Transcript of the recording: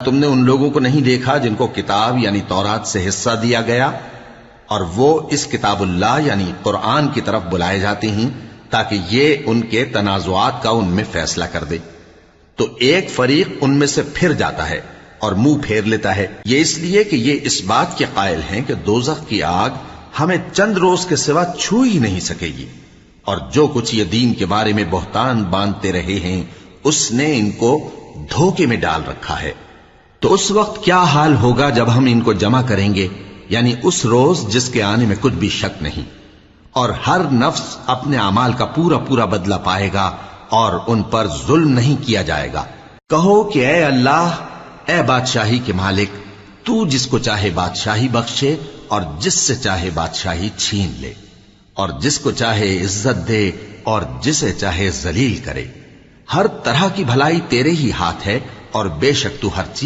تم نے ان لوگوں کو نہیں دیکھا جن کو کتاب یعنی تورات سے حصہ دیا گیا اور وہ اس کتاب اللہ یعنی قرآن کی طرف بلائے جاتے ہیں تاکہ یہ ان کے تنازعات کا ان میں فیصلہ کر دے؟ تو ایک فریق ان میں سے پھر جاتا ہے اور منہ پھیر لیتا ہے، یہ اس لیے کہ یہ اس بات کے قائل ہیں کہ دوزخ کی آگ ہمیں چند روز کے سوا چھو ہی نہیں سکے گی، اور جو کچھ یہ دین کے بارے میں بہتان باندھتے رہے ہیں اس نے ان کو دھوکے میں ڈال رکھا ہے۔ تو اس وقت کیا حال ہوگا جب ہم ان کو جمع کریں گے، یعنی اس روز جس کے آنے میں کچھ بھی شک نہیں، اور ہر نفس اپنے اعمال کا پورا پورا بدلہ پائے گا اور ان پر ظلم نہیں کیا جائے گا۔ کہو کہ اے اللہ، اے بادشاہی کے مالک، تو جس کو چاہے بادشاہی بخشے اور جس سے چاہے بادشاہی چھین لے، اور جس کو چاہے عزت دے اور جسے چاہے ذلیل کرے۔ ہر طرح کی بھلائی تیرے ہی ہاتھ ہے اور بے شک تو ہر چیز